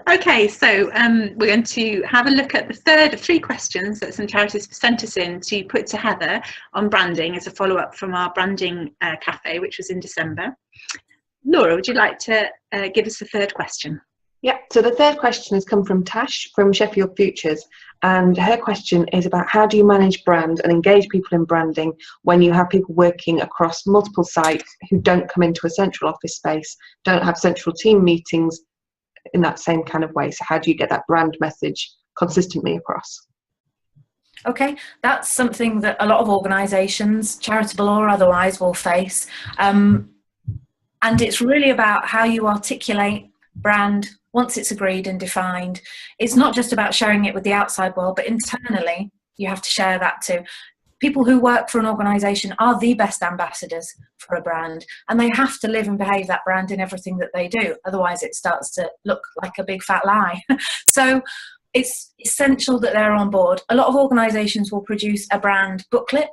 Okay, so we're going to have a look at the third of three questions that some charities have sent us in to put to Heather on branding as a follow-up from our branding cafe, which was in December. Laura, would you like to give us the third question? Yeah, so the third question has come from Tash from Sheffield Futures, and her question is about how do you manage brand and engage people in branding when you have people working across multiple sites who don't come into a central office space, don't have central team meetings in that same kind of way. So how do you get that brand message consistently across? Okay, that's something that a lot of organisations, charitable or otherwise, will face. And it's really about how you articulate brand once it's agreed and defined. It's not just about sharing it with the outside world, but internally you have to share that too. People who work for an organisation are the best ambassadors for a brand, and they have to live and behave that brand in everything that they do. Otherwise it starts to look like a big fat lie. So it's essential that they're on board. A lot of organisations will produce a brand booklet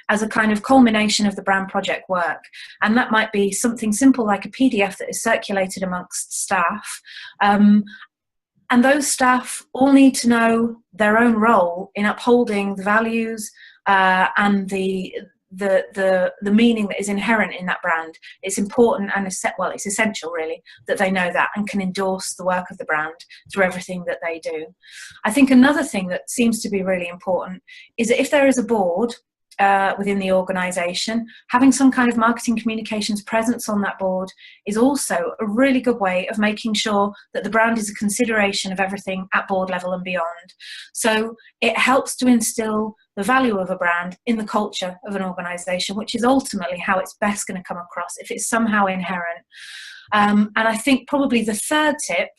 as a kind of culmination of the brand project work. And that might be something simple like a PDF that is circulated amongst staff. And those staff all need to know their own role in upholding the values and the meaning that is inherent in that brand. It's important and it's essential really that they know that and can endorse the work of the brand through everything that they do. I think another thing that seems to be really important is that if there is a board within the organisation, having some kind of marketing communications presence on that board is also a really good way of making sure that the brand is a consideration of everything at board level and beyond. So it helps to instill the value of a brand in the culture of an organisation, which is ultimately how it's best going to come across if it's somehow inherent. And I think probably the third tip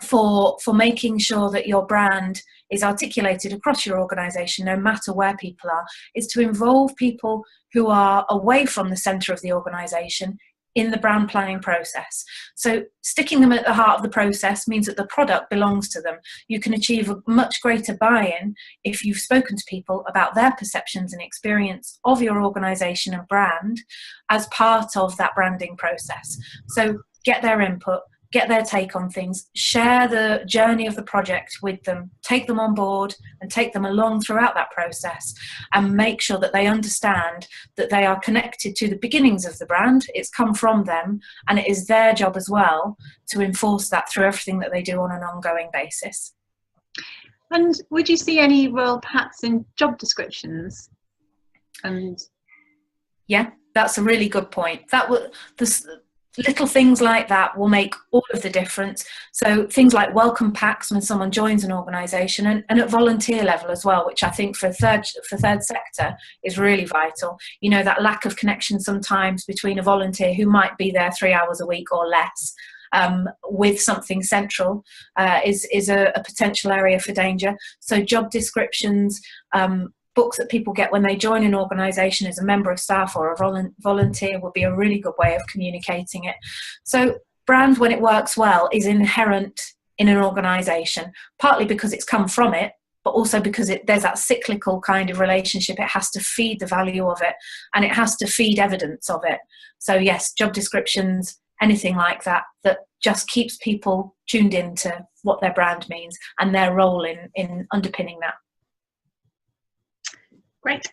for making sure that your brand is articulated across your organisation, no matter where people are, is to involve people who are away from the centre of the organisation in the brand planning process. So sticking them at the heart of the process means that the product belongs to them. You can achieve a much greater buy-in if you've spoken to people about their perceptions and experience of your organisation and brand as part of that branding process. So get their input, get their take on things, share the journey of the project with them, take them on board and take them along throughout that process, and make sure that they understand that they are connected to the beginnings of the brand. It's come from them, and it is their job as well to enforce that through everything that they do on an ongoing basis. And would you see any role perhaps in job descriptions? And yeah, that's a really good point. Little things like that will make all of the difference. So things like welcome packs when someone joins an organisation, and at volunteer level as well, which I think for third sector is really vital. You know, that lack of connection sometimes between a volunteer who might be there 3 hours a week or less with something central is a potential area for danger. So job descriptions, books that people get when they join an organisation as a member of staff or a volunteer would be a really good way of communicating it. So brand, when it works well, is inherent in an organisation, partly because it's come from it, but also because there's that cyclical kind of relationship. It has to feed the value of it, and it has to feed evidence of it. So yes, job descriptions, anything like that just keeps people tuned into what their brand means and their role in underpinning that. Great.